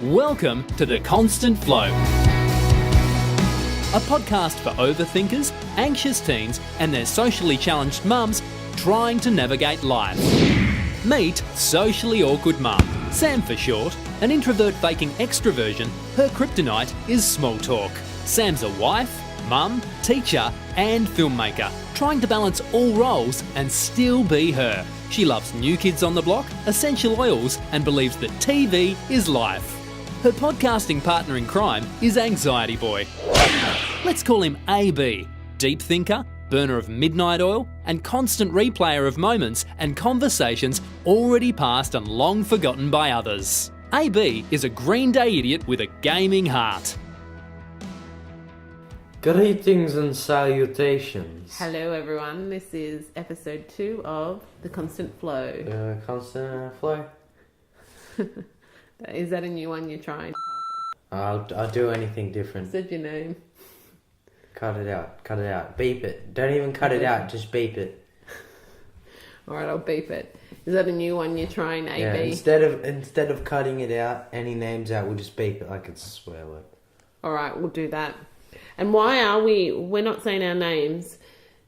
Welcome to The Constant Flow, a podcast for overthinkers, anxious teens, and their socially challenged mums trying to navigate life. Meet socially awkward mum, Sam for short, an introvert faking extroversion. Her kryptonite is small talk. Sam's a wife, mum, teacher, and filmmaker, trying to balance all roles and still be her. She loves New Kids on the Block, essential oils, and believes that TV is life. Her podcasting partner in crime is Anxiety Boy. Let's call him AB, deep thinker, burner of midnight oil, and constant replayer of moments and conversations already past and long forgotten by others. AB is a Green Day idiot with a gaming heart. Greetings and salutations. Hello everyone, this is episode 2 of The Constant Flow. Constant flow. Is that a new one you're trying? I'll do anything different. Said your name. Cut it out, beep it. Don't even cut it out, just beep it. Alright, I'll beep it. Is that a new one you're trying, AB? Yeah, instead of cutting it out, any names out, we'll just beep it like it's a swear word. Alright, we'll do that. And why are we're not saying our names?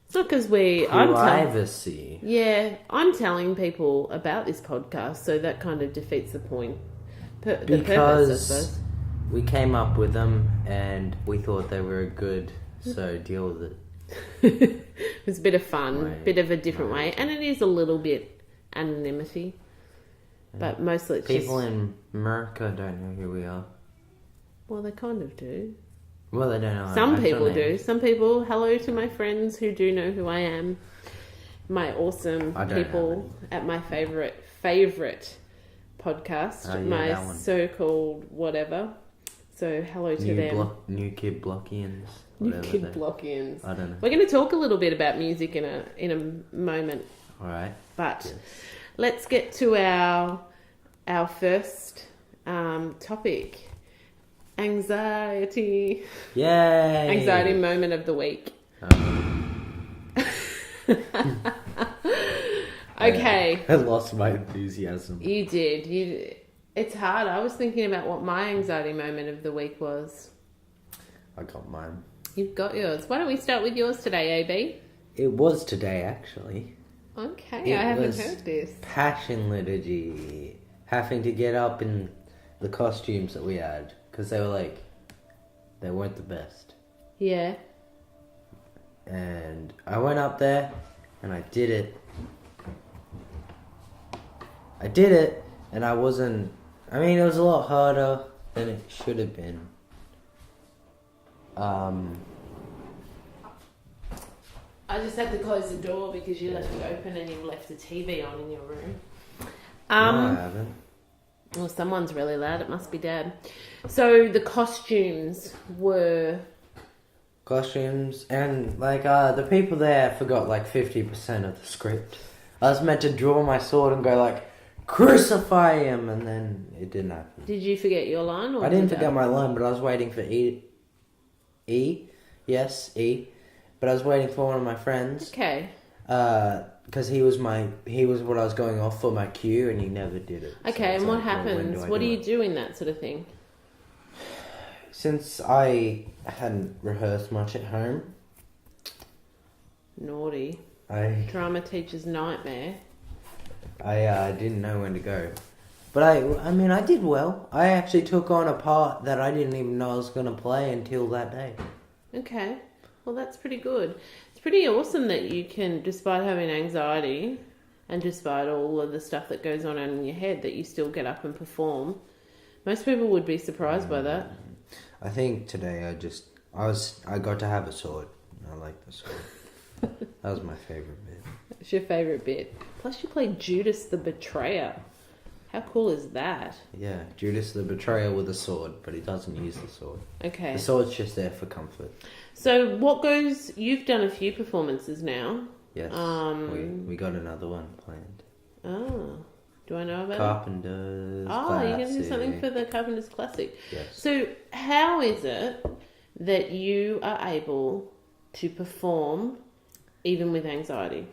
It's not because privacy. I'm telling people about this podcast, so that kind of defeats the point. The because purpose, I suppose. We came up with them and we thought they were good, so deal with it. It was a bit of fun, bit of a different way, and it is a little bit anonymity, but mostly it's people in America don't know who we are. Well, they kind of do. Well, they don't know. Some people do. Some people, hello to my friends who do know who I am. My awesome people at my favourite podcast, my so-called whatever. So hello to them. New Kid Blockians. New Kid Blockians. I don't know. We're going to talk a little bit about music in a moment. All right. But let's get to our first topic. Anxiety. Yay! Anxiety moment of the week. Okay. I lost my enthusiasm. You did. It's hard. I was thinking about what my anxiety moment of the week was. I got mine. You've got yours. Why don't we start with yours today, AB? It was today, actually. Okay, I haven't heard this. Passion liturgy. Having to get up in the costumes that we had. Because they weren't the best. Yeah. And I went up there and I did it. And it was a lot harder than it should have been. I just had to close the door because you left it open and you left the TV on in your room. No, I haven't. Well, someone's really loud. It must be Dad. So the costumes were... Costumes, and the people there forgot 50% of the script. I was meant to draw my sword and go crucify him, and then it didn't happen. Did you forget your line? Or I didn't forget my line, but I was waiting for E. Yes, E. But I was waiting for one of my friends. Okay. Because he was what I was going off for my cue, and he never did it. Okay, so and what happens? What do you do in that sort of thing? Since I hadn't rehearsed much at home. Naughty. Drama teacher's nightmare. I didn't know when to go. But I did well. I actually took on a part that I didn't even know I was going to play until that day. Okay. Well, that's pretty good. It's pretty awesome that you can, despite having anxiety and despite all of the stuff that goes on in your head, that you still get up and perform. Most people would be surprised by that. I think today I got to have a sword. I like the sword. That was my favourite bit. It's your favourite bit. Plus you played Judas the Betrayer. How cool is that? Yeah, Judas the Betrayer with a sword, but he doesn't use the sword. Okay. The sword's just there for comfort. So you've done a few performances now. Yes, we got another one planned. Oh, do I know about Carpenter's Classic? You're going to do something for the Carpenter's Classic. Yes. So how is it that you are able to perform even with anxiety?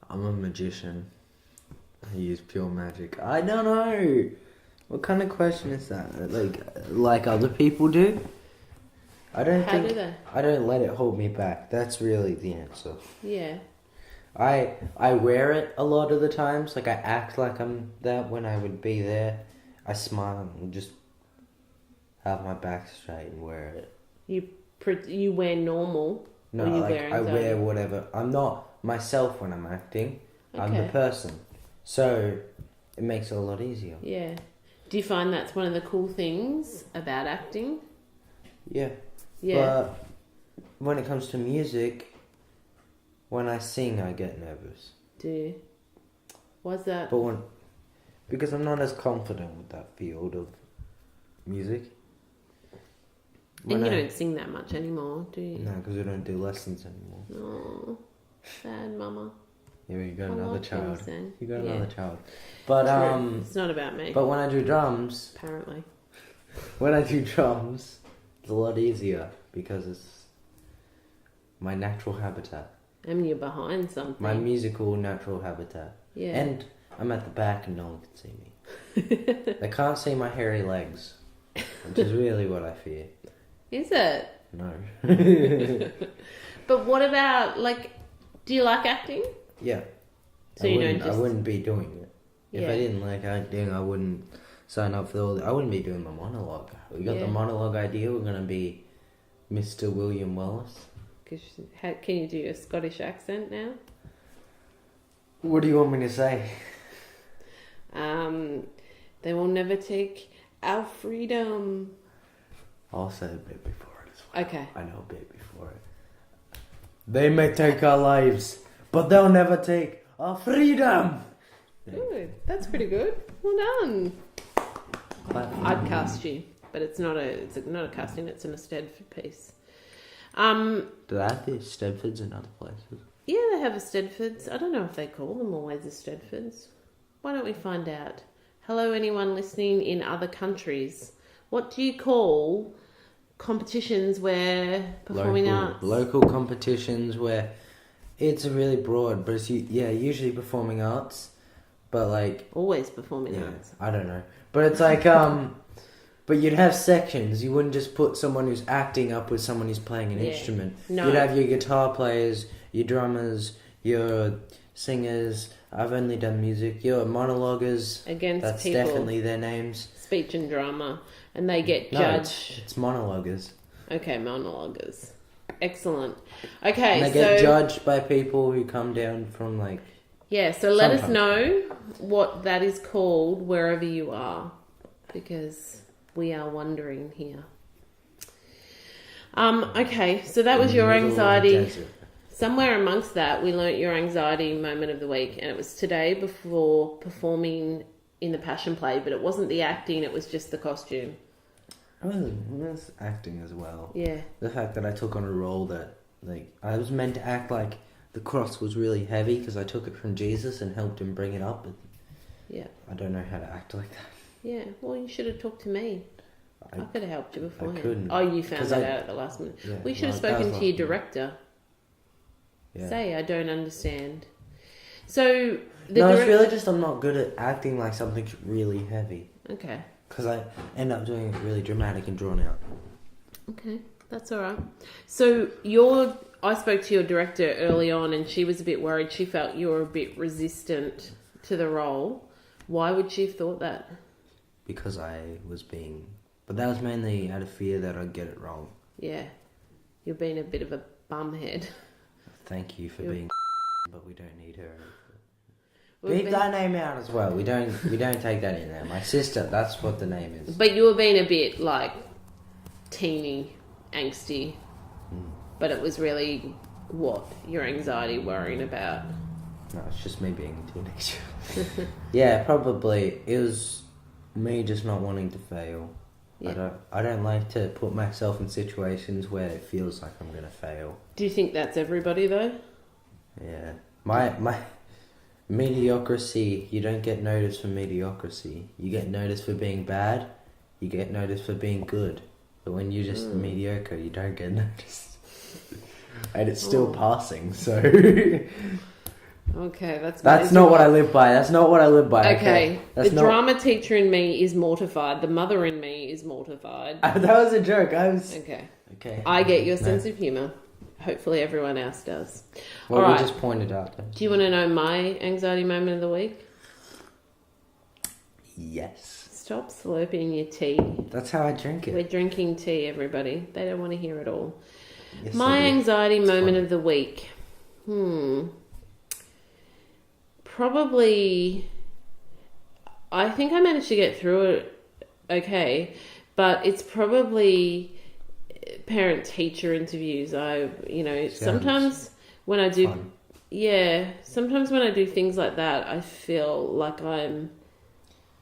I'm a magician. I use pure magic. I don't know. What kind of question is that? Like other people do? I don't How think do they? I don't let it hold me back. That's really the answer. Yeah. I wear it a lot of the times. Like I act like I'm that when I would be there. I smile and just have my back straight and wear it. You wear normal. No, or you like wear I anxiety? wear whatever. I'm not myself when I'm acting. I'm the Okay. person. So it makes it a lot easier. Yeah. Do you find that's one of the cool things about acting? Yeah. Yeah. But when it comes to music, when I sing, I get nervous. Do you? Why's that? But because I'm not as confident with that field of music. And you don't sing that much anymore, do you? No, because we don't do lessons anymore. Oh, sad mama. Here we go, I another like when you child. sing. You got Yeah. another child. But True. It's not about me, but when I do drums, apparently. it's a lot easier because it's my natural habitat. And you're behind something. My musical natural habitat. Yeah. And I'm at the back and no one can see me. They can't see my hairy legs, which is really what I fear. Is it? No. But what about, do you like acting? Yeah. So you don't I just... wouldn't be doing it. If Yeah. I didn't like acting, I wouldn't sign up for I wouldn't be doing my monologue. We got Yeah. the monologue idea. We're gonna be Mr. William Wallace. Can you do a Scottish accent now? What do you want me to say? They will never take our freedom. I'll say a bit before it as well. Okay. I know a bit before it. They may take our lives, but they'll never take our freedom. Good. That's pretty good. Well done. I'd cast you, but it's not a casting. It's an Stedford piece. Do they have the Stedfords in other places? Yeah, they have a Stedfords. I don't know if they call them always a Stedfords. Why don't we find out? Hello, anyone listening in other countries. What do you call competitions where performing arts? Local competitions where it's really broad, but it's usually performing arts, but Always performing arts. I don't know, but it's but you'd have sections. You wouldn't just put someone who's acting up with someone who's playing an instrument. No. You'd have your guitar players, your drummers, your singers. I've only done music. Your monologuers. Against That's people. definitely their names. Speech and drama. And they get No, judged. it's monologuers. Okay, monologuers. Excellent. Okay, And they get judged by people who come down from yeah, so let us sometimes. know what that is called wherever you are, because we are wondering here. Okay, so that was your middle of the anxiety. desert. Somewhere amongst that, we learnt your anxiety moment of the week, and it was today before performing in the Passion Play, but it wasn't the acting, it was just the costume. Oh, that's acting as well. Yeah. The fact that I took on a role that, I was meant to act like the cross was really heavy because I took it from Jesus and helped him bring it up, but Yeah. I don't know how to act like that. Yeah, well, you should have talked to me. I could have helped you beforehand. couldn't, Oh, you found 'cause that I- out at the last minute. Yeah, We should have well, that spoken was to your last minute. director. Yeah. Say, I don't understand. So, It's really just I'm not good at acting like something's really heavy Okay. because I end up doing it really dramatic and drawn out. Okay, that's all right. So, I spoke to your director early on and she was a bit worried. She felt you were a bit resistant to the role. Why would she have thought that? Because but that was mainly out of fear that I'd get it wrong. Yeah. You're being a bit of a bumhead. Thank you for You're- being but we don't need her. We've Beep been- that name out as well. We don't take that in there. My sister, that's what the name is. But you were being a bit teeny, angsty. But it was really what your anxiety worrying about. No, it's just me being a teenager. Yeah, probably. It was me just not wanting to fail. Yeah. I don't like to put myself in situations where it feels like I'm gonna fail. Do you think that's everybody though? Yeah. My mediocrity, you don't get noticed for mediocrity. You get noticed for being bad, you get noticed for being good. But when you're just mediocre, you don't get noticed. And it's still passing, so Okay, that's That's not what I live by. That's not what I live by. Okay, That's the not... drama teacher in me is mortified. The mother in me is mortified. That was a joke. Okay. Okay. I get your sense of humour. Hopefully everyone else does. Well, All we right. just pointed out then. Do you want to know my anxiety moment of the week? Yes. Stop slurping your tea. That's how I drink it. We're drinking tea, everybody. They don't want to hear it all. Yes, My I do. anxiety It's moment fun. of the week. Probably, I think I managed to get through it okay, but it's probably parent-teacher interviews. Sometimes when I do, Fun. sometimes when I do things like that, I feel like I'm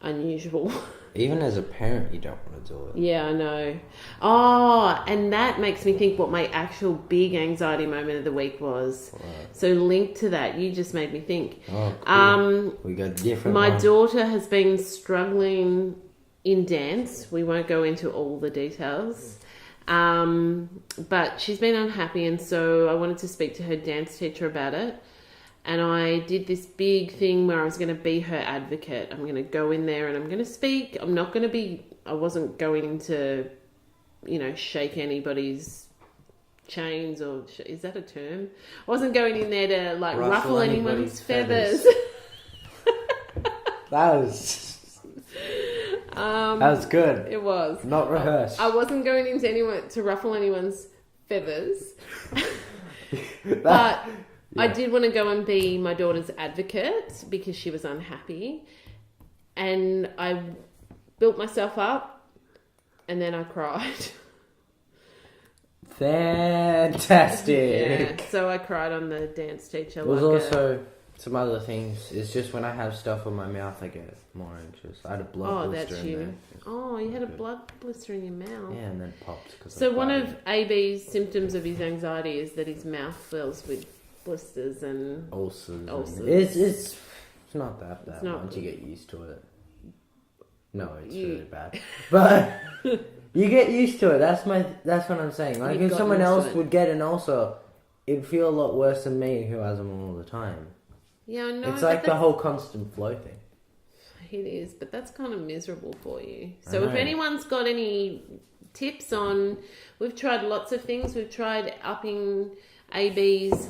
unusual. Even as a parent, you don't want to do it. Yeah, I know. Oh, and that makes me think what my actual big anxiety moment of the week was. Right. So linked to that, you just made me think. Oh, cool. We got different My ones. daughter has been struggling in dance. We won't go into all the details. But she's been unhappy, and so I wanted to speak to her dance teacher about it. And I did this big thing where I was going to be her advocate. I'm going to go in there and I'm going to speak. I wasn't going to, shake anybody's chains or, is that a term? I wasn't going in there to ruffle anyone's feathers. That was good. It was. Not rehearsed. I wasn't going into to ruffle anyone's feathers. But I did want to go and be my daughter's advocate because she was unhappy. And I built myself up and then I cried. Fantastic. Yeah, so I cried on the dance teacher. There was also some other things. It's just when I have stuff in my mouth, I get more anxious. I had a blood blister that's in you. there. Oh, you had a blood blister in your mouth. Yeah, and then it popped. So one of AB's symptoms of his anxiety is that his mouth fills with blisters and ulcers. ulcers. It's not that bad not once you good. get used to it. No, it's really bad. But you get used to it. That's what I'm saying. Like You've if got someone used to else it. would get an ulcer, it'd feel a lot worse than me who has them all the time. Yeah, I know. It's but like the that's- whole constant flow thing. It is, but that's kind of miserable for you. I So if know. anyone's got any tips on, we've tried lots of things. We've tried upping AB's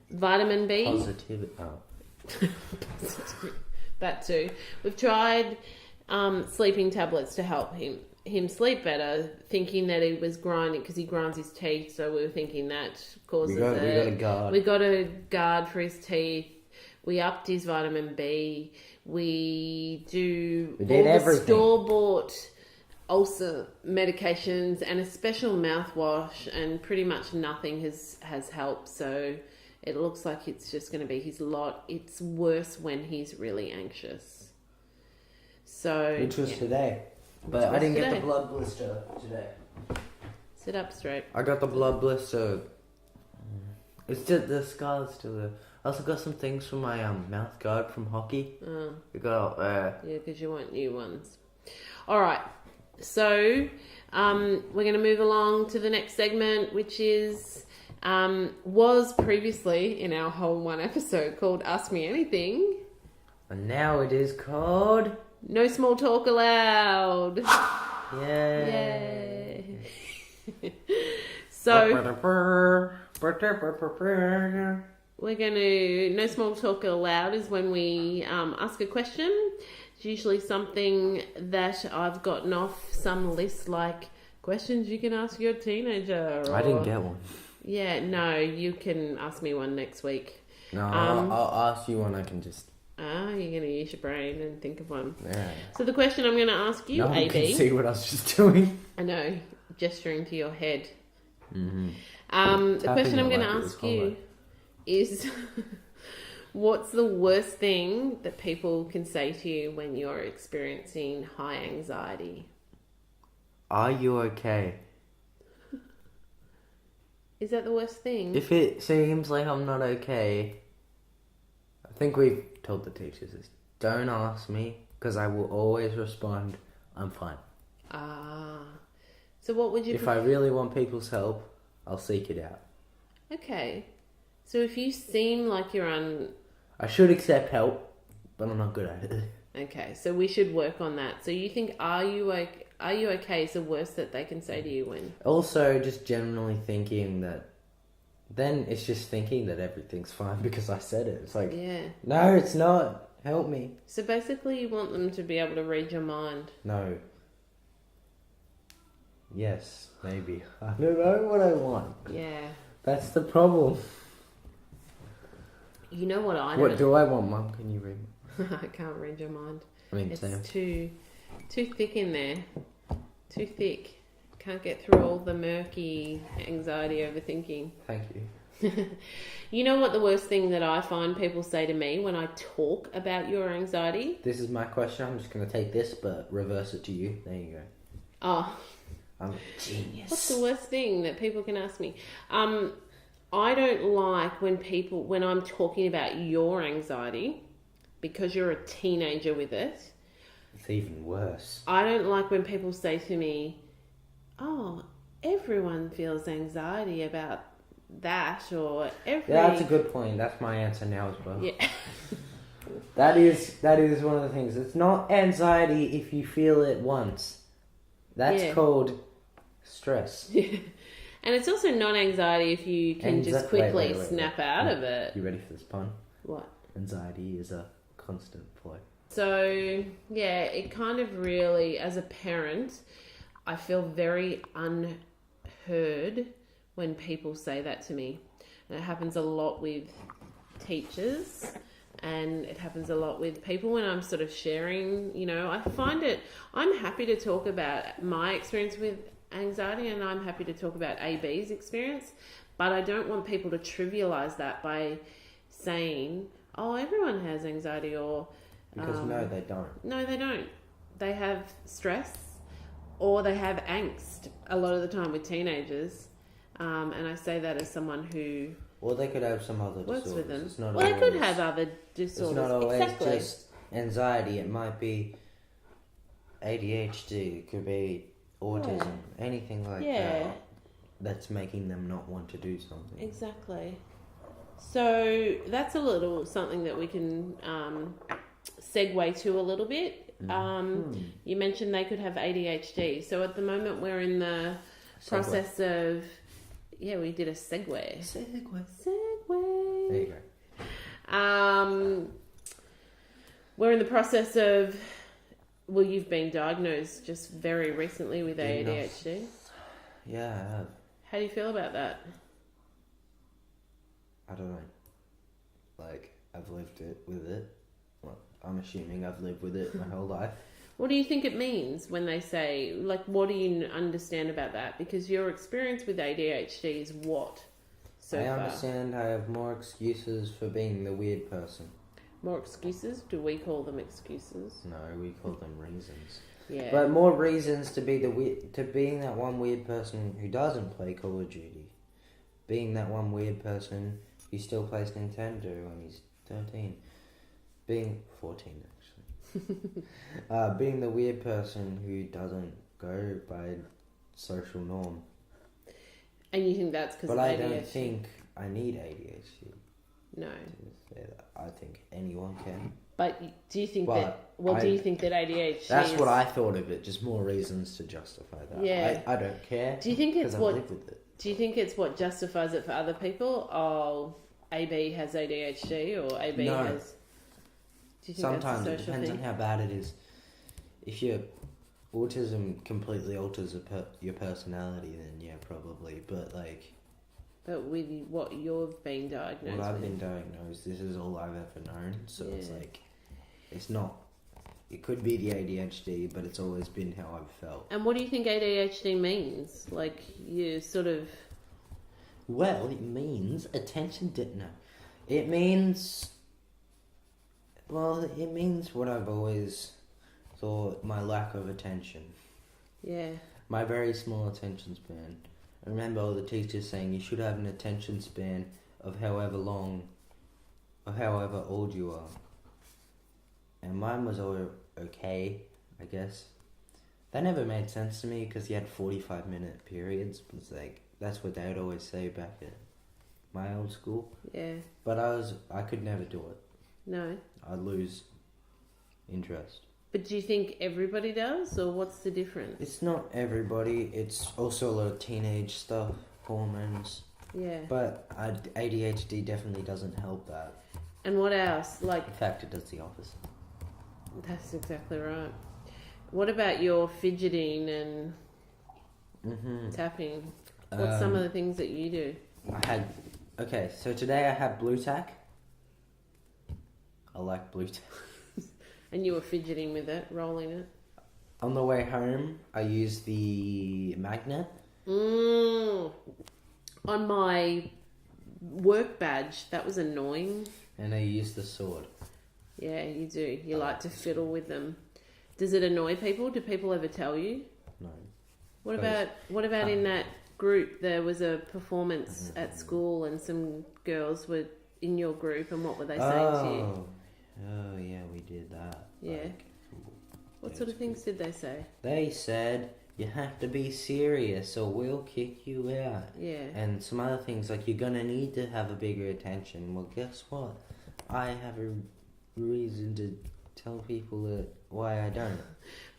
vitamin B. Positivity. Oh. That too. We've tried sleeping tablets to help him sleep better, thinking that he was grinding because he grinds his teeth. So we were thinking that causes We got a guard. We got a guard for his teeth. We upped his vitamin B. We do We all did the everything. store-bought ulcer medications and a special mouthwash, and pretty much nothing has helped. So it looks like it's just going to be his lot. It's worse when he's really anxious. So Which was yeah. today. But Which I was didn't get today. the blood blister today. Sit up straight. I got the blood blister. It's just the scar's still there. I also got some things for my mouth guard from hockey. Oh, We got yeah, because you want new ones. All right. So we're going to move along to the next segment, which is was previously in our whole one episode called Ask Me Anything. and now it is called. No small talk allowed. Yay! Yay. So we're going to, no small talk allowed is when we ask a question. It's usually something that I've gotten off some list, like questions you can ask your teenager. I didn't or- get one. Yeah, no, you can ask me one next week. No, Um, I'll ask you one. I can just. You're going to use your brain and think of one. Yeah. So the question I'm going to ask you, No one can AB, see what I was just doing. I know, gesturing to your head. Mm-hmm. The Tapping question I'm it going to like it was ask you is what's the worst thing that people can say to you when you're experiencing high anxiety? Are you okay? Is that the worst thing? If it seems like I'm not okay, I think we've told the teachers this. Don't ask me, because I will always respond, I'm fine. So what would you... If I really want people's help, I'll seek it out. Okay. So if you seem like you're I should accept help, but I'm not good at it. Okay, so we should work on that. So you think, are you okay is the worst that they can say to you when... Also, just generally thinking that... Then it's just thinking that everything's fine because I said it. It's like, Yeah. no, it's not. Help me. So basically you want them to be able to read your mind. No. Yes, maybe. I don't know what I want. Yeah. That's the problem. You know what I What don't... do I want, Mum? Can you read me? I can't read your mind. I mean, It's Sam. too thick in there. Too thick. Can't get through all the murky anxiety overthinking. Thank you. You know what the worst thing that I find people say to me when I talk about your anxiety? This is my question. I'm just going to take this, but reverse it to you. There you go. Oh, I'm a genius. what's the worst thing that people can ask me? I don't like when I'm talking about your anxiety because you're a teenager with it. It's even worse. I don't like when people say to me, "Oh, everyone feels anxiety about that," or every... Yeah, that's a good point. That's my answer now as well. Yeah. That is one of the things. It's not anxiety if you feel it once. That's Yeah. called stress. And it's also not anxiety if you can just quickly wait. snap out of it. You ready for this pun? What? Anxiety is a constant flow. So, yeah, it kind of really, as a parent, I feel very unheard when people say that to me. And it happens a lot with teachers, and it happens a lot with people when I'm sort of sharing, I find it, I'm happy to talk about my experience with anxiety, and I'm happy to talk about AB's experience, but I don't want people to trivialize that by saying, "Oh, everyone has anxiety," or... Because no, they don't. No, they don't. They have stress or they have angst a lot of the time with teenagers. And I say that as someone who Or they could have some other works disorders. with them. It's not Well, they could always- have other disorders. It's not always Exactly. just anxiety. It might be ADHD. It could be autism. Anything like Yeah. that. That's making them not want to do something. Exactly. So that's a little something that we can segue to a little bit. You mentioned they could have ADHD. So at the moment we're in the process of... Yeah, we did a segue. Segue. Segue. There you go. We're in the process of... Well, you've been diagnosed just very recently with ADHD. Yeah, I have. How do you feel about that? I don't know. Like, I've lived with it. Well, I'm assuming I've lived with it my whole life. What do you think it means when they say, like, what do you understand about that? Because your experience with ADHD is what so I far? understand I have more excuses for being the weird person. More excuses? Do we call them excuses? No, we call them reasons. Yeah. But more reasons to be being that one weird person who doesn't play Call of Duty. Being that one weird person who still plays Nintendo when he's 13. Being 14, actually. Being the weird person who doesn't go by social norm. And you think that's because of But I ADHD? don't think I need ADHD. No. To say that. I think anyone can. But do you think But that... Well, do you think that ADHD That's is... what I thought of it. Just more reasons to justify that. Yeah. I don't care. Do you think it's 'cause I what... live with it. Do you think it's what justifies it for other people? Oh, AB has ADHD or AB No. has... Do you think Sometimes that's a it social depends thing? on how bad it is. If your autism completely alters your personality, then yeah, probably. But like, But with what you've been diagnosed what I've with. been diagnosed, this is all I've ever known. So it's Yeah. like, it's not. It could be the ADHD, but it's always been how I've felt. And what do you think ADHD means? Like, you sort of... Well, it means attention no. It means. Well, it means what I've always thought, my lack of attention. Yeah. My very small attention span. I remember all the teachers saying you should have an attention span of however long or however old you are. And mine was all okay, I guess. That never made sense to me because you had 45-minute periods. It's like, that's what they would always say back at my old school. Yeah. But I could never do it. No. I lose interest. But do you think everybody does, or what's the difference? It's not everybody. It's also a lot of teenage stuff, hormones. Yeah. But ADHD definitely doesn't help that. And what else? Like, In fact, it does the opposite. that's exactly right. What about your fidgeting and tapping? What's some of the things that you do? So today I had blue tack. I like blue tack. And you were fidgeting with it, rolling it. On the way home, I used the magnet. On my work badge, that was annoying. And I used the sword. Yeah, you do. You like to fiddle with them. Does it annoy people? Do people ever tell you? No. What about in that group? There was a performance at school, and some girls were in your group, and what were they saying to you? Oh, yeah, we did that. Yeah. What sort of things did they say? They said, you have to be serious or we'll kick you out. Yeah. And some other things like, you're going to need to have a bigger attention. Well, guess what? I have a reason to tell people that why I don't.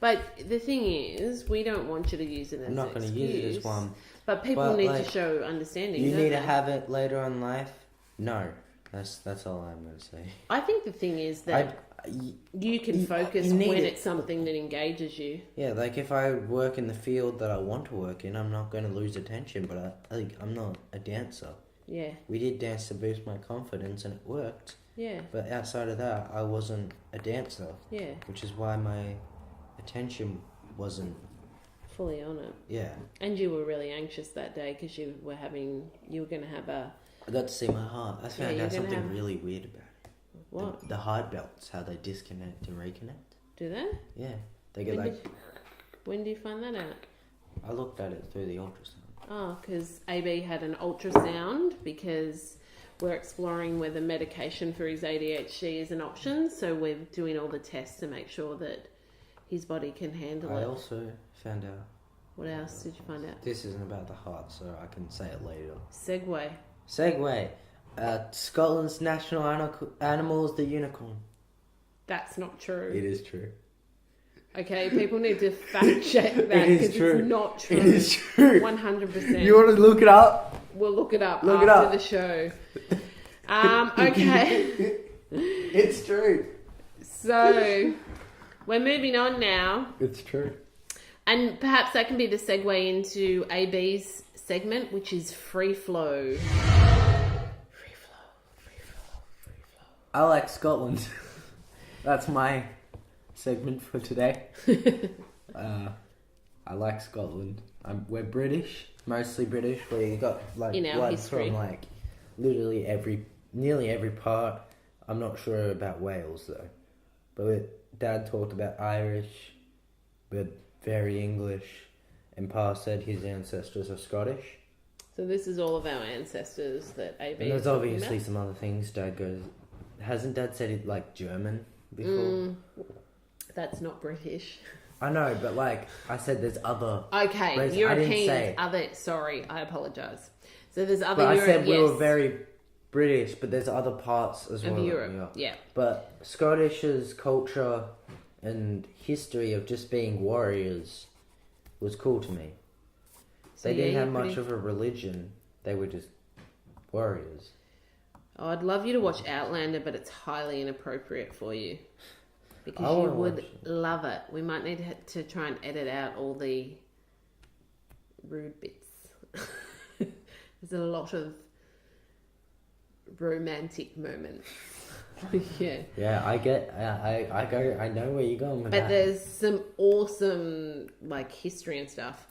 But the thing is, we don't want you to use it as I'm not going to use it as one. But people need to show understanding. You don't need they? to have it later in life? No. That's all I'm going to say. I think the thing is that you can focus when it's something that engages you. Yeah, like if I work in the field that I want to work in, I'm not going to lose attention, but I'm not a dancer. Yeah. We did dance to boost my confidence and it worked. Yeah. But outside of that, I wasn't a dancer. Yeah. Which is why my attention wasn't fully on it. Yeah. And you were really anxious that day because you were going to have a... I got to see my heart. I found out something really weird about it. What? The heart belts, how they disconnect and reconnect. Do they? Yeah. They get when do you find that out? I looked at it through the ultrasound. Oh, because AB had an ultrasound because we're exploring whether medication for his ADHD is an option. So we're doing all the tests to make sure that his body can handle it. I also found out. What else did you find out? This isn't about the heart, so I can say it later. Segue. Scotland's national animal is the unicorn. That's not true. It is true. Okay, people need to fact check that because it's not true. It is true. 100%. You want to look it up? We'll look it up after the show. Okay. It's true. So, we're moving on now. It's true. And perhaps that can be the segue into AB's segment, which is free flow. I like Scotland. That's my segment for today. I like Scotland. We're British, mostly British. We got blood history from literally nearly every part. I'm not sure about Wales though, but Dad talked about Irish. We're very English, and Pa said his ancestors are Scottish. So this is all of our ancestors that AB. And there's obviously some other things. Dad goes, hasn't Dad said it like German before? That's not British. I know, but I said there's other. Okay, European. Sorry, I apologise. So there's other. But I said we were very British, but there's other parts as well. Of Europe, yeah. But Scottish's culture and history of just being warriors was cool to me. They didn't have much of a religion. They were just warriors. Oh, I'd love you to watch Outlander, but it's highly inappropriate for you. Because you would love it. We might need to try and edit out all the rude bits. There's a lot of romantic moments. Yeah. Yeah, I know where you're going with that. But there's some awesome history and stuff.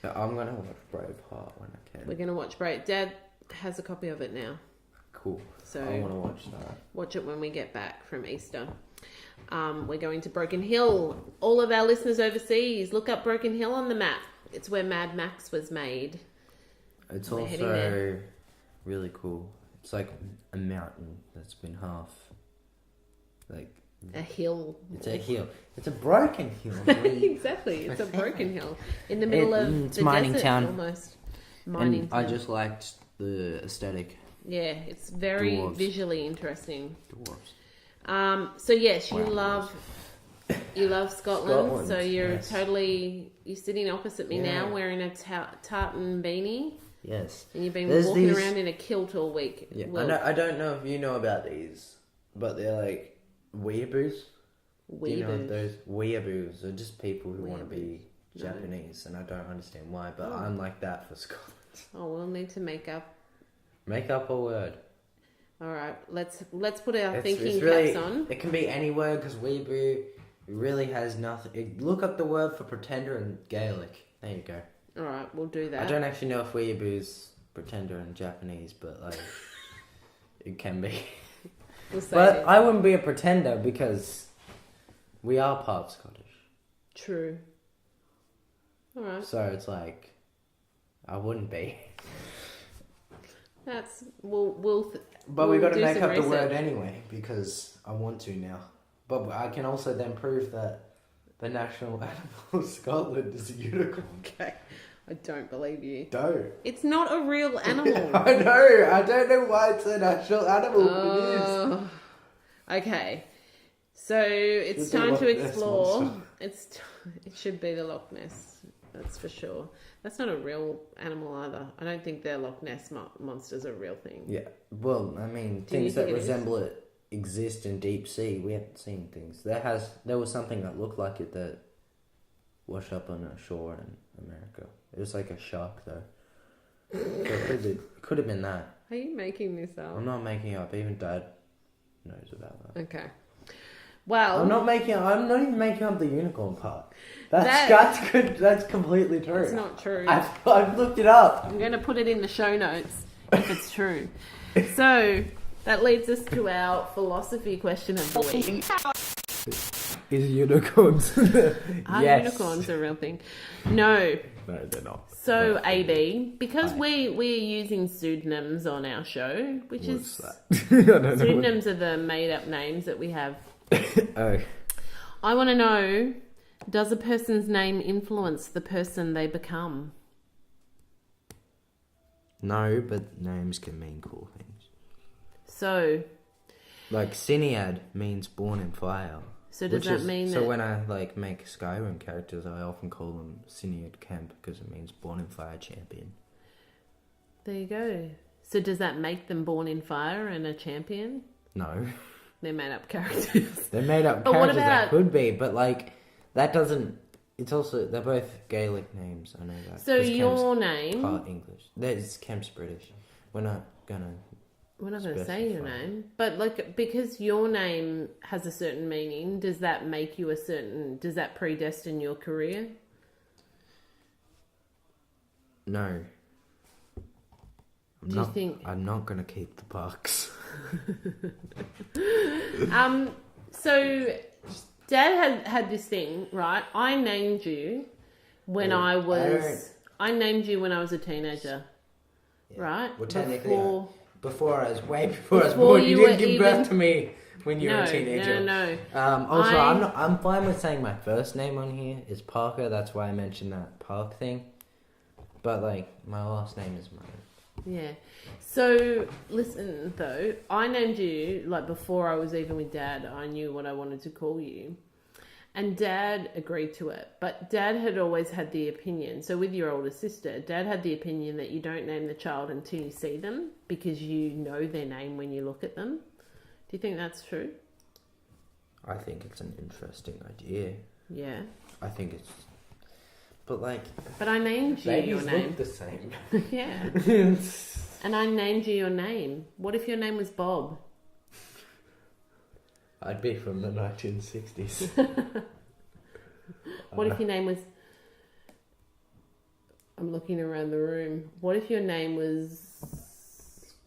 I'm gonna watch Braveheart when I can. We're gonna watch Brave. Dad has a copy of it now. Cool. So I want to watch that. Watch it when we get back from Easter. We're going to Broken Hill. All of our listeners overseas, look up Broken Hill on the map. It's where Mad Max was made. It's also really cool. It's like a mountain that's been half, a hill. It's a hill. It's a broken hill. Exactly. It's a broken hill in the middle of the mining desert, town. almost. Mining town. I just liked the aesthetic. Yeah, it's very Dwarves. visually interesting. Dwarves. So yes, you Wow. love Scotland. Scotland, So you're yes. you're sitting opposite me Yeah. now, wearing a tartan beanie, Yes. and you've been There's walking these- around in a kilt all week. Yeah. Well, I don't know if you know about these, but they're like weeaboos. Do you know weeaboos. those weeaboos are just people who want to be No. Japanese, and I don't understand why, but Oh. I'm like that for Scotland. Oh, we'll need to make up. Make up a word. All right, let's put our It's thinking really, caps on. It can be any word because weeaboo really has nothing. Look up the word for pretender in Gaelic. There you go. All right, we'll do that. I don't actually know if weeaboo's pretender in Japanese, but like it can be. We'll say But it. I wouldn't be a pretender because we are part Scottish. True. All right, So it's like I wouldn't be. that's we'll. But we we'll got to do make some up the word research. anyway because I want to now. But I can also then prove that the national animal of Scotland is a unicorn. Okay, I don't believe you. Don't. It's not a real animal. I know. I don't know why it's a national animal, but it is. Oh. Okay, so it's Should be time Loch to Ness explore. Monster. It should be the Loch Ness. That's for sure. That's not a real animal either. I don't think the Loch Ness monster's a real thing. Yeah. Well, I mean, Do you things that think it is? resemble it exist in deep sea. We haven't seen things. There was something that looked like it that washed up on a shore in America. It was like a shark, though. So it could have been that. Are you making this up? I'm not making it up. Even Dad knows about that. Okay. Well, I'm not even making up the unicorn part. That- That's good. That's completely true. it's not true. I've looked it up. I'm going to put it in the show notes if it's true. So that leads us to our philosophy question of the week. Is unicorns? Are Yes. unicorns a real thing? No. No, they're not. So AB, because we're using pseudonyms on our show, which What's is that? I don't know. pseudonyms are the made up names that we have. Oh. I want to know, does a person's name influence the person they become? No, but names can mean cool things. So Like Cinead means born in fire. does that mean so that when I like make Skyrim characters, I often call them Cinead Camp because it means born in fire champion. there you go. So does that make them born in fire and a champion? No, They're made up characters. they're made up But what characters about- that could be, but like that doesn't. It's also they're both Gaelic names. I know that. So 'cause Kemp's your name, part English. There's Kemp's British. We're not gonna. we're not going to say your specify. name, but like because your name has a certain meaning, does that make you does that predestine your career? No. Do you think- I'm not gonna keep the parks? So Dad had this thing, right? I named you when I named you when I was a teenager, right? Well, technically, Before, before I was before I was Before born. You you didn't were give birth even- to me when you were no, a teenager. no. Also, I- I'm fine with saying my first name on here is Parker. That's why I mentioned that Park thing. But like, my last name is mine. Yeah. So listen, though, I named you like before I was even with Dad. I knew what I wanted to call you, and Dad agreed to it. But Dad had always had the opinion. So with your older sister, Dad had the opinion that you don't name the child until you see them because you know their name when you look at them. Do you think that's true? I think it's an interesting idea. Yeah. I think it's, but like, But I named you your babies name. look the same. Yeah. And I named you your name. What if your name was Bob? I'd be from the 1960s. What if your name was... I'm looking around the room. What if your name was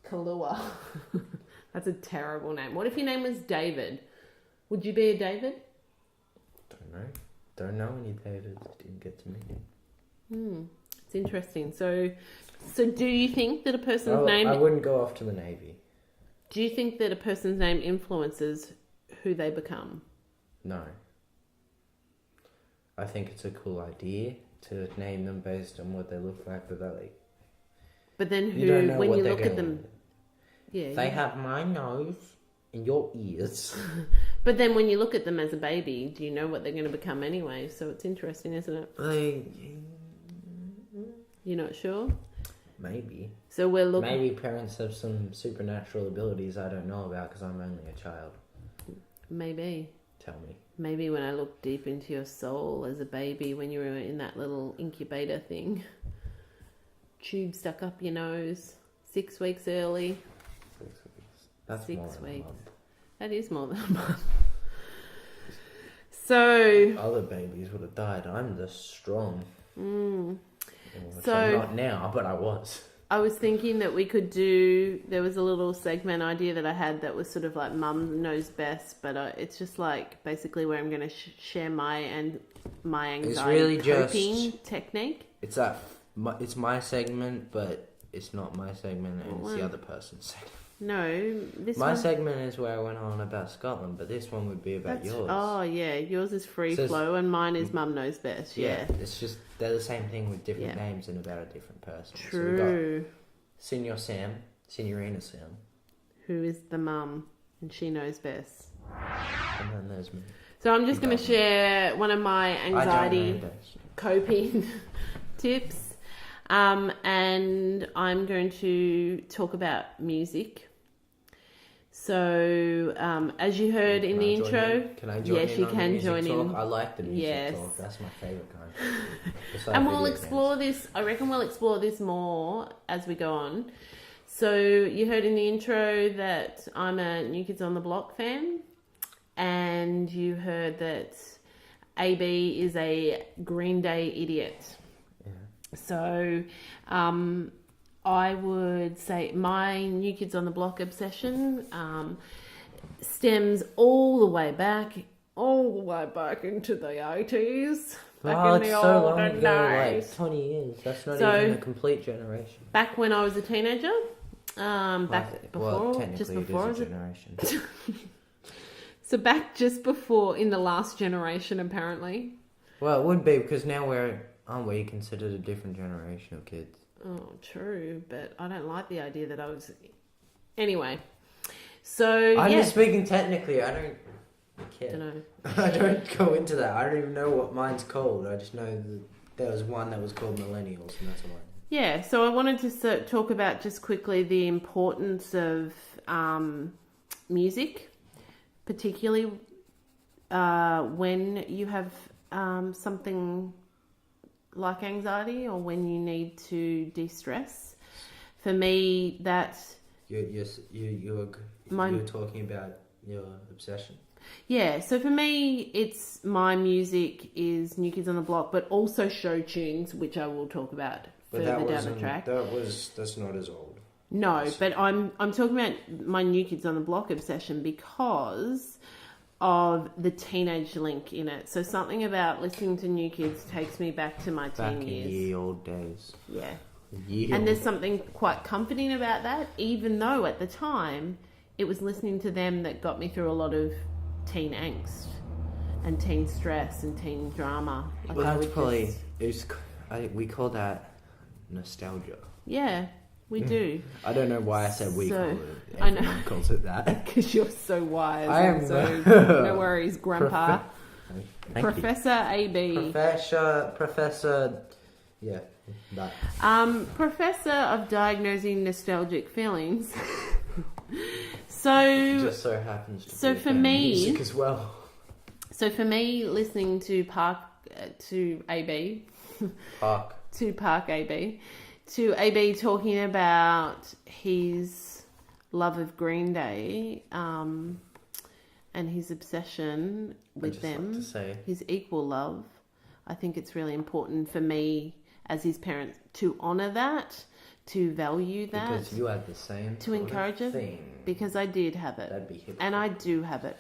Kahlua? That's a terrible name. What if your name was David? Would you be a David? Don't know any Davids. Didn't get to meet him. It's interesting. So do you think that a person's name... I wouldn't go off to the Navy. Do you think that a person's name influences who they become? No. I think it's a cool idea to name them based on what they look like, but they're like, But then you don't know when what you they're look at gonna them... Yeah. They have my nose. in your ears. But then when you look at them as a baby, do you know what they're going to become anyway? So it's interesting, isn't it? You're not sure? Maybe. So we're looking... Maybe parents have some supernatural abilities I don't know about because I'm only a child. Maybe. Tell me. Maybe when I look deep into your soul as a baby, when you were in that little incubator thing, tube stuck up your nose, 6 weeks early. 6 weeks. That's 6 more than a weeks. month. That is more than a month. So... Other babies would have died. I'm the strong. Which So- I'm not now, but I was. I was thinking that we could do... There was a little segment idea that I had that was sort of like Mum Knows Best, but it's just like basically where I'm going to share my anxiety really coping technique. It's it's my segment, but it's not my segment, and it's the other person's segment. No, this My one... segment is where I went on about Scotland, but this one would be about yours. Oh, yeah. Yours is free So flow and mine is Mum Knows Best. Yeah. It's just, they're the same thing with different Yeah. names and about a different person. True. So we got Senior Sam, Signorina Sam, Who is the mum and she knows best. and then there's me. So I'm just going to share one of my I don't anxiety know best. coping tips. And I'm going to talk about music. So, as you heard in the Can I join intro, in? Can I join yes, in you on the can music join talk? in. I like the music Yes. talk. That's my favourite kind. Besides And we'll video explore this. I reckon we'll explore this more as we go on. So you heard in the intro that I'm a New Kids on the Block fan, and you heard that AB is a Green Day idiot. Yeah. So I would say my New Kids on the Block obsession stems all the way back into the 80s. Back Oh, in it's the so long olden ago, days. like 20 years. That's not So- even a complete generation. Back when I was a teenager, back before, well, technically just it before I is was a a, generation. so back just before in the last generation, apparently. Well, it would be because now aren't we considered a different generation of kids? Oh, true, but I don't like the idea that I was. Anyway, so I'm yeah, just speaking technically. I don't care. don't know. I don't go into that. I don't even know what mine's called. I just know that there was one that was called Millennials, and that's all I know. Yeah, so I wanted to talk about just quickly the importance of music, particularly when you have something like anxiety or when you need to de-stress. For me, that... You're talking about your obsession. Yeah, so for me, it's my music is New Kids on the Block, but also show tunes, which I will talk about further down the track. That's not as old. No, but I'm talking about my New Kids on the Block obsession because of the teenage link in it. So something about listening to New Kids takes me back to my teen Back years. in ye old days. Yeah. Ye And there's old- something quite comforting about that, even though at the time it was listening to them that got me through a lot of teen angst and teen stress and teen drama. Like Well, I that's would probably just- we call that nostalgia. Yeah, we do. I don't know why I said we So, call it. I know. Everyone calls it that. Because you're so wise. I and am so no worries, Grandpa. Thank you. Professor AB. Professor, yeah, that. Professor of diagnosing nostalgic feelings. So, Just so happens to so be for about me- music as well. so for me, listening to to AB, Park. to AB talking about his love of Green Day, and his obsession with them. Like to say, His equal love. I think it's really important for me as his parents to honour that, to value that, because you had the same to sort of encourage it, thing. because I did have it, That'd be hypocrite. and I do have it.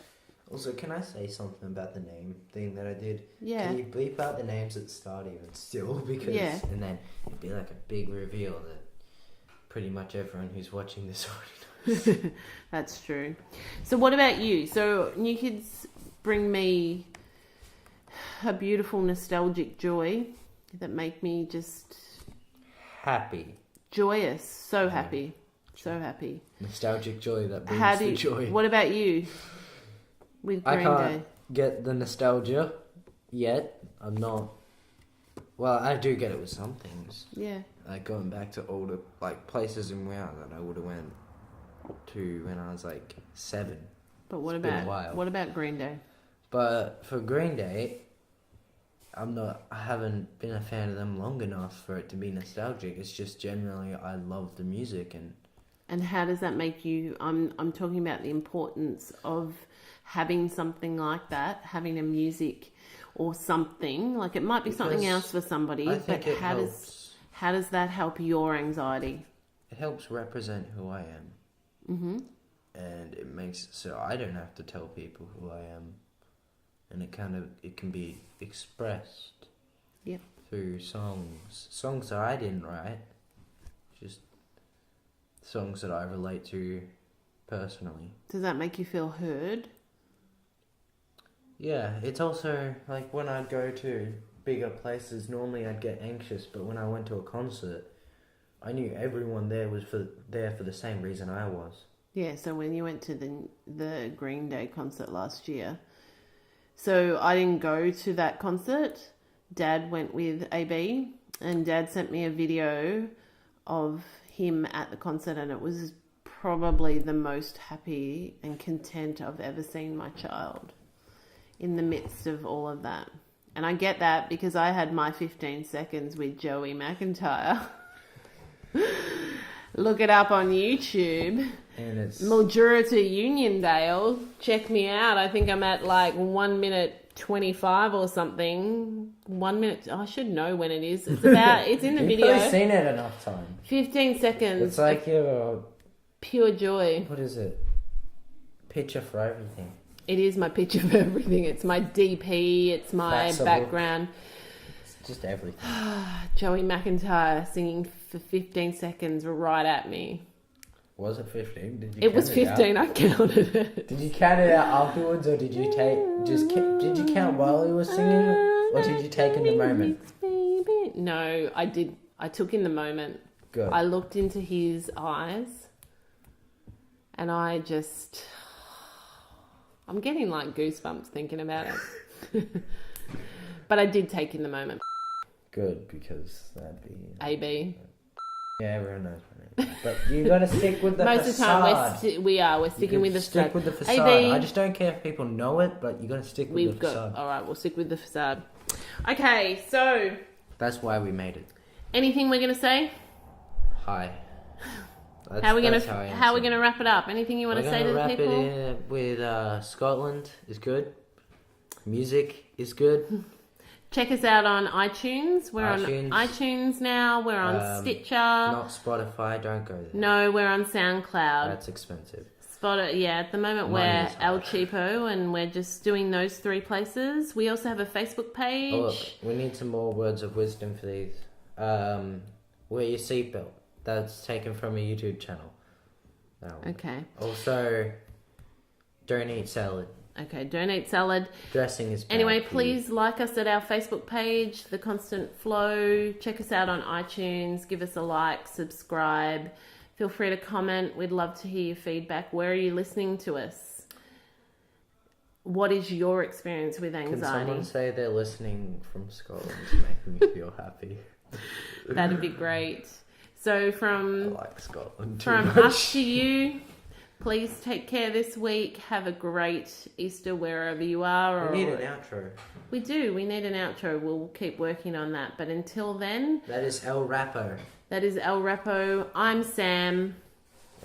Also, can I say something about the name thing that I did? Yeah. Can you bleep out the names at the start even still? Because Yeah. and then it'd be like a big reveal that pretty much everyone who's watching this already knows. That's true. So what about you? So New Kids bring me a beautiful nostalgic joy that make me just Happy. joyous, so happy. So happy. Nostalgic joy that brings How do the you, joy. what about you with I Green can't Day? get the nostalgia yet. I'm not. Well, I do get it with some things. Yeah. Like going back to older like places in Wales that I would have went to when I was like 7. But what It's been a about while. what about Green Day? But for Green Day, I haven't been a fan of them long enough for it to be nostalgic. It's just generally I love the music And how does that make you? I'm talking about the importance of having something like that, having a music or something like it might be something Because else for somebody. I think but it how does that help your anxiety? it helps represent who I am. Mm-hmm. And it makes so I don't have to tell people who I am, and it can be expressed Yep. through songs that I didn't write, just songs that I relate to personally. Does that make you feel heard? Yeah, it's also like when I'd go to bigger places, normally I'd get anxious, but when I went to a concert, I knew everyone there was there for the same reason I was. Yeah. So when you went to the Green Day concert last year, so I didn't go to that concert. Dad went with AB, and Dad sent me a video of him at the concert, and it was probably the most happy and content I've ever seen my child in the midst of all of that. And I get that because I had my 15 seconds with Joey McIntyre. Look it up on YouTube. And it's Mildura to Uniondale. Check me out. I think I'm at like 1 minute 25 or something. 1 minute. I should know when it is. It's about. It's in the You've video. probably seen it enough time. 15 seconds. It's like your Pure joy. what is it? Picture for everything. It is my picture of everything. It's my DP. It's my That's a background. It's just everything. Joey McIntyre singing for 15 seconds right at me. Was it 15? Did you? It was count it out? 15. I counted it. Did you count it out afterwards, or did you did you count while he was singing, or did you take in the moment? No, I did. I took in the moment. Good. I looked into his eyes, and I'm getting like goosebumps thinking about it. But I did take in the moment. Good, because that'd be. AB. Yeah, everyone knows my name. But you got to stick with the Most facade. of the time we're sticking with the stick facade. with the facade. AB, I just don't care if people know it, but you got to stick with the facade. all right. We'll stick with the facade. Okay, so That's why we made it. anything we're gonna say? Hi. How are we that's gonna answer. wrap it up? Anything you want to We're say to gonna the wrap people? it in with Scotland is good. Music is good. Check us out on iTunes. We're iTunes. on iTunes now. We're on Stitcher. Not Spotify. Don't go there. No, we're on SoundCloud. That's expensive. Yeah, at the moment Money we're is El hard. Cheapo, and we're just doing those 3 places. We also have a Facebook page. Oh, look, we need some more words of wisdom for these. Wear your seatbelt. That's taken from a YouTube channel. That one. Okay. Also, don't eat salad. Okay, don't eat salad. Dressing is bad Anyway, for you. please like us at our Facebook page, The Constant Flow. Check us out on iTunes. Give us a like, subscribe. Feel free to comment. We'd love to hear your feedback. Where are you listening to us? What is your experience with Can anxiety? someone say they're listening from Scotland to make me feel happy? That'd be great. So I from like Scotland too From much. us to you, please take care this week. Have a great Easter wherever you are. We need an outro. We do. We need an outro. We'll keep working on that. But until then, That is El Rapo. that is El Rapo. I'm Sam.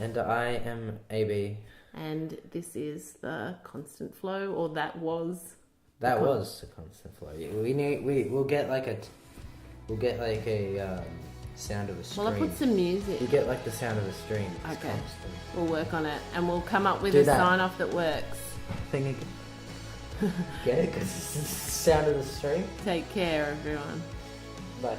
And I am AB. And this is The Constant Flow, or that was. That was the constant flow. We'll get like a sound of a stream. Well, I put some music. You get like the sound of a stream. It's Okay. constant. We'll work on it. And we'll come up with Do a that. sign off that works. Thing again. Get it? Because it's the sound of the stream. Take care, everyone. Bye.